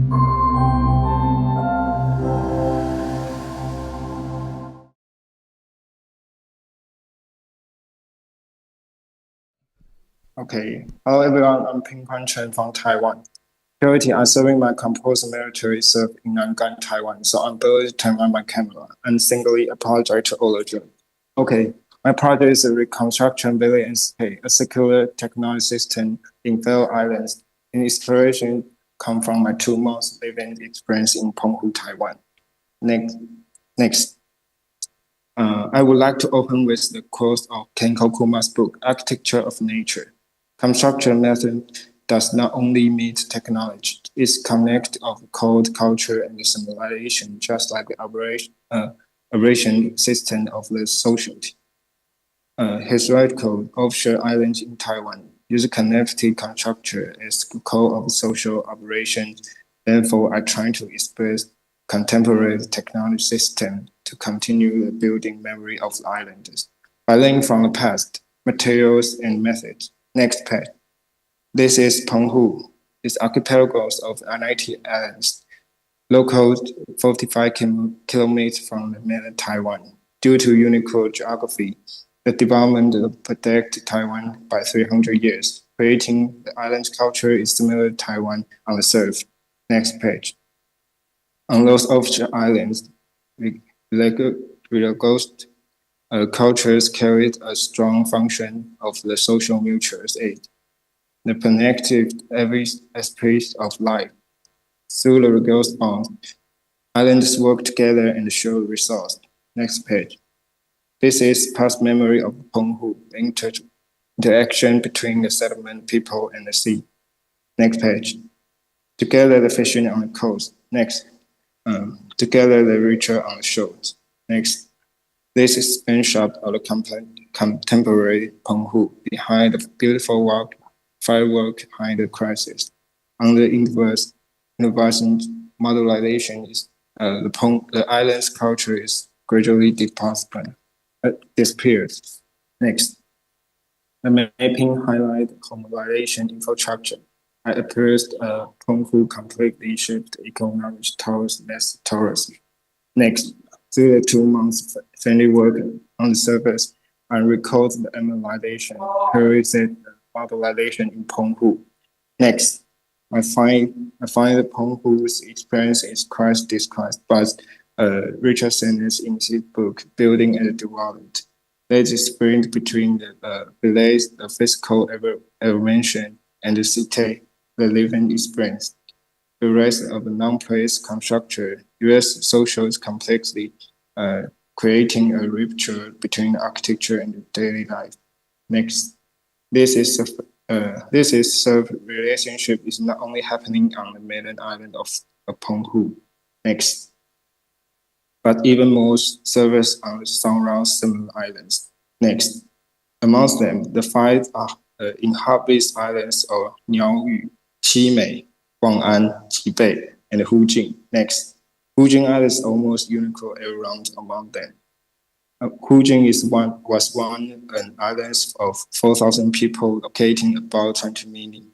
Okay, hello everyone, I'm Bing-Kuan Chen from Taiwan. Security, I'm serving my composed military serve in Nangang, Taiwan, so I'm able to turn on my camera and singly apologize to all of you. Okay, my project is a reconstruction Ville and Cité, a circular technology system in Ville Islands. And inspiration come from my 2 months living experience in Penghu, Taiwan. Next. I would like to open with the quote of Kenko Kuma's book, Architecture of Nature. Construction method does not only meet technology, it's connect of code, culture, and simulation, just like the operation system of the society. Historical offshore islands in Taiwan use connected construction as core of social operations. Therefore, I try to express contemporary technology system to continue the building memory of the islanders by learning from the past, materials, and methods. Next page. This is Penghu. It's archipelagos of 90 islands, located 45 kilometers from the mainland Taiwan. Due to unique geography, the development protected Taiwan by 300 years, creating the island's culture is similar to Taiwan on the surf. Next page. On those offshore islands, ghost cultures carried a strong function of the social mutual aid. The connected every aspect of life. Through the ghost bonds, islands work together and show resource. Next page. This is past memory of Penghu, interaction between the settlement people and the sea. Next page. Together the fishing on the coast. Next. Together the richer on the shores. Next. This is spin shop of the contemporary Penghu behind the beautiful firework behind the crisis. On the inverse modernization is the island's culture is gradually disappears. Next, the mapping highlight homogenization infrastructure. I appears Penghu completely shift economic towards less tourism. Next, through the 2 months friendly work on the surface, I record the analyzation, period modernization in Penghu. Next, I find that Penghu's experience is quite described by Richard Sanders in his book, Building and Development. There is a sprint between the Ville's, the physical evolution, and the Cité, the living experience. The rest of the non-place construction, U.S. social complexity, creating a rupture between architecture and daily life. Next, this is relationship is not only happening on the mainland island of Penghu. Next, but even more service on the surrounding similar islands. Next, amongst them, the 5 inhabited islands of Niaoyu, Ximei, Guang'an, Cité, and Hujing. Next, Hujing Island is almost unique around among them. Hujing was one an island of 4,000 people locating about 20 minutes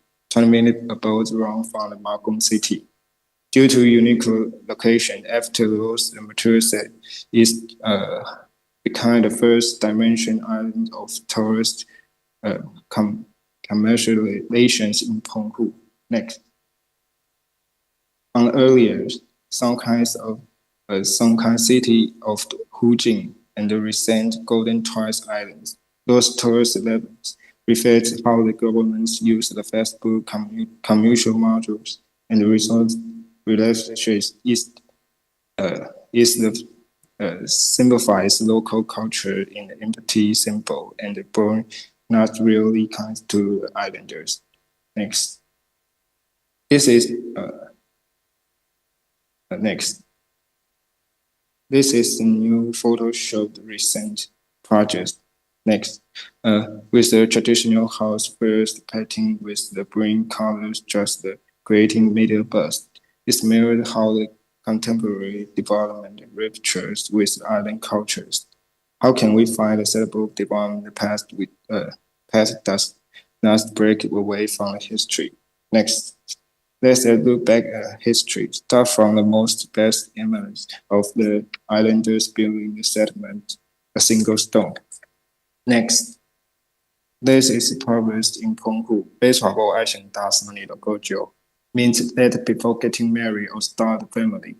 above around from the Magong city. Due to unique location, after those, the material set is become the first dimension island of tourist commercializations in Penghu. Next. On earlier, some kind city of Hujing and the recent Golden Twice Islands. Those tourist levels reflect how the governments use the Facebook commercial modules and the resource relationships symbolize local culture in the empathy symbol and the born not really kind to islanders. Next. This is next. This is the new Photoshop recent project. Next, with the traditional house first painting with the green colors, just the creating media burst. It's mirrored how the contemporary development ruptures with island cultures. How can we find a suitable development in the past does not break away from history? Next, Let's look back at history. Start from the most best images of the islanders building the settlement, a single stone. Next, this is published in Penghu. 非传播爱情大事里的歌酒 means that before getting married or start a family,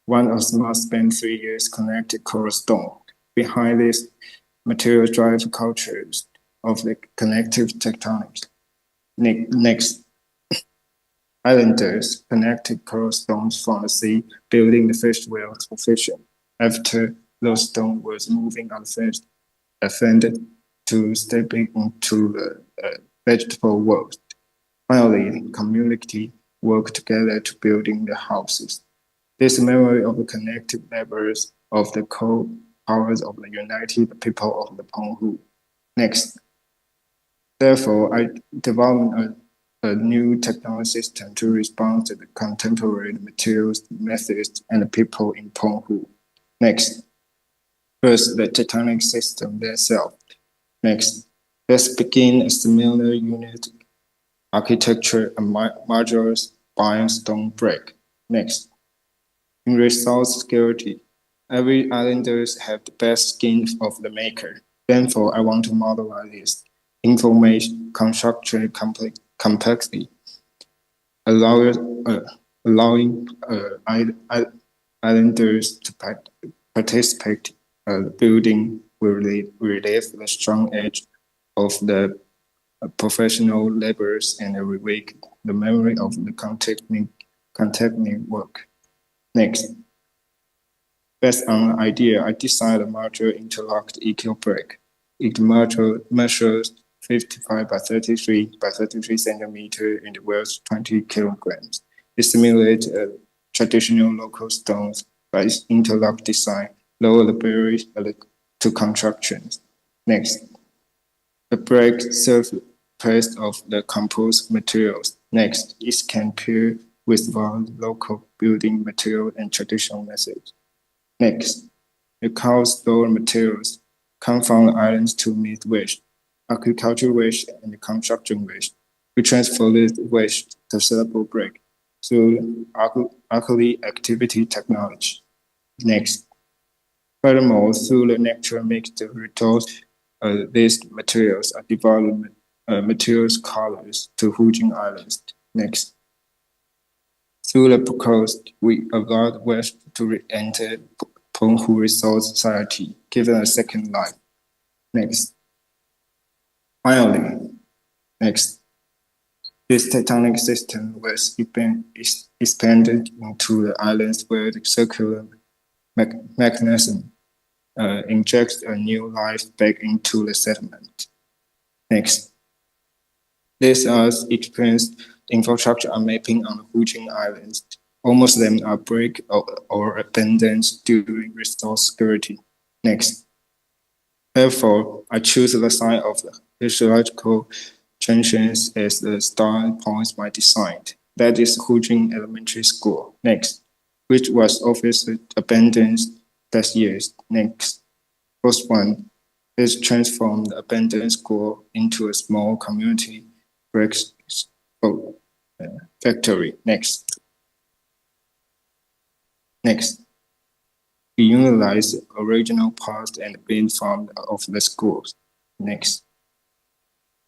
one of us must spend 3 years connected core stone. Behind this material drives cultures of the connective tectonics. Next, islanders connected coral stones from the sea, building the fish whales for fishing. After those stones was moving offended to stepping into the vegetable world. Finally, the community worked together to building the houses. This memory of the connected labors of the co-powers of the united people of the Penghu. Next, therefore, I developed a new technology system to respond to the contemporary materials, methods, and people in Penghu. Next, first, the Tectonic system itself. Next, let's begin a similar unit architecture and modules by stone brick. Next, in resource security, every islanders have the best skin of the maker. Therefore, I want to modelize this information construction complexity, allowing islanders to participate. Building will relieve the strong edge of the professional labors and rewake the memory of the contacting work. Next, based on the idea, I designed a modular interlocked EQ brick. It measures 55 by 33 by 33 centimeter and weighs 20 kilograms. It simulates traditional local stones by its interlock design, lower the barriers to constructions. Next, the brick surface of the composed materials. Next, it can pair with local building material and traditional methods. Next, the cow store materials come from the islands to meet waste, agricultural waste, and construction waste. We transfer this waste to sellable brick through alkali activity technology. Next, furthermore, through the natural mixed resource, these materials are developed materials colors to Hujing Islands. Next, through the coast, we allowed waste to re-enter Penghu Resource Society, given a second life. Next, finally, next, this tectonic system was expanded into the islands where the circular mechanism injects a new life back into the settlement. Next, this experienced infrastructure are mapping on the Hujing Islands. Almost them are break or abandoned during resource security. Next, therefore, I choose the sign of the physiological junctions as the starting points by design. That is Hujing Elementary School. Next, which was obviously abandoned last year. Next, first one is transformed the abandoned school into a small community bricks factory. Next, we utilize original parts and build from of the schools. Next,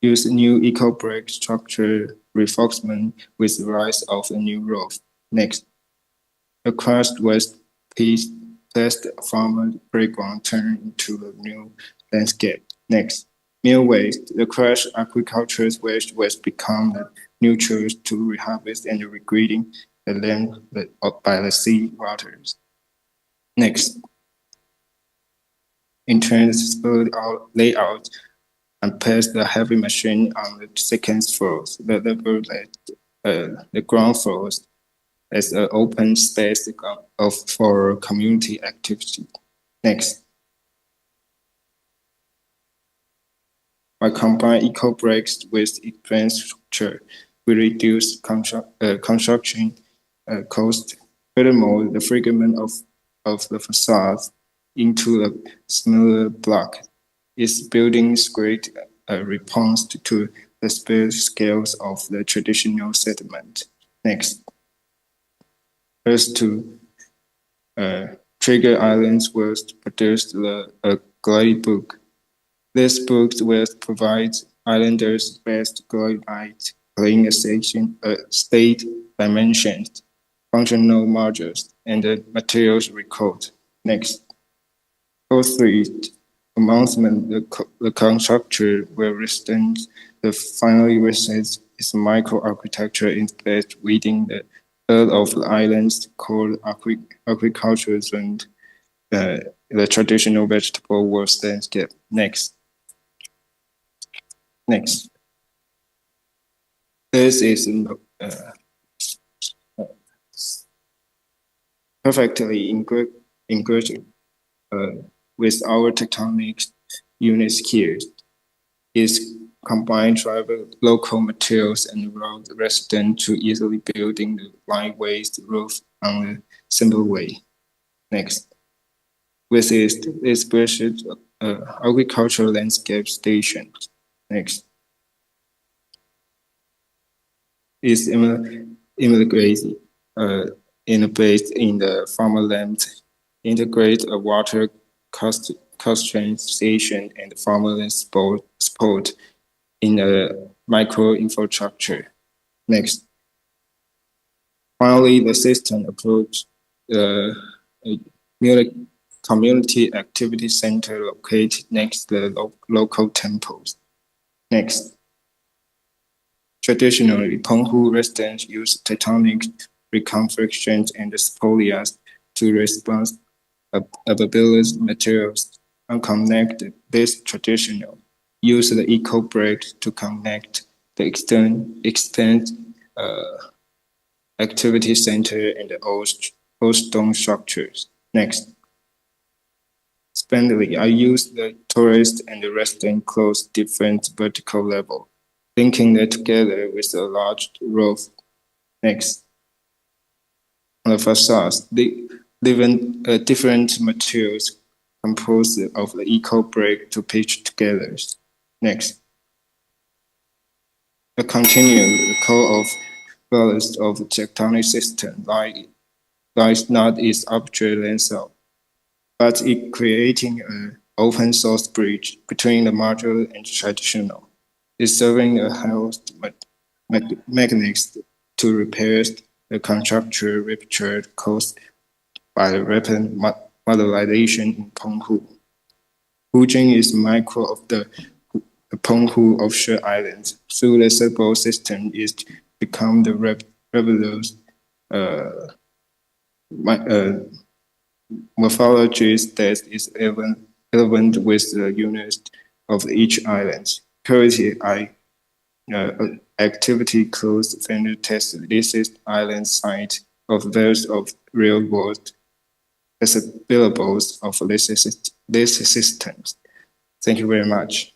use new eco-brick structure reinforcement with the rise of a new roof. Next, the crushed waste piece placed from a playground turned into a new landscape. Next, meal waste. The crushed agricultural waste was become the nutrients to reharvest and regrading the land by the sea waters. Next, in terms of layout, and place the heavy machine on the second floor. The ground floor as an open space for community activity. Next, by combining eco bricks with infrastructure, we reduce construction cost. Furthermore, the fragment of the facade into a smaller block is building's great response to the scales of the traditional settlement. Next. First two Trigger Islands was produced a glide book. This book will provide islanders best glide light, playing state dimensions, functional modules, and the materials record. Next. Fourthly, announcement the constructor will represent the finally receives its microarchitecture embedded within the third of the islands called agricultural zone. The traditional vegetable world landscape. Next. This is perfectly integrated with our Tectonic units here. Is combined driver local materials and road resident to easily building the lightweight roof on a simple way. Next. With this special agricultural landscape station. Next. Is integrated based in the farmland, integrate a water constraint station and farmland support in a micro infrastructure. Next. Finally, the system approach community activity center located next to the local temples. Next. Traditionally, Penghu residents use tectonic reconstructions and spolias to respond available materials and connect this traditional. Use the eco brake to connect the extend activity center and the old stone structures. Next. Spendly, I use the tourist and the resident close different vertical level, linking them together with a large roof. Next. On the facades, different materials composed of the eco brake to pitch together. Next. The continued core of balance of the tectonic system lies not its object itself, but it creating an open source bridge between the modular and traditional. It's serving a health mechanism to repair the constructor rupture caused by the rapid modularization in Penghu. Hujing is micro of the Penghu offshore islands. Through the circle system is become the revolute morphologies that is relevant with the units of each island. Currently, activity closed vendor test listed island site of various of real world available of this systems. Thank you very much.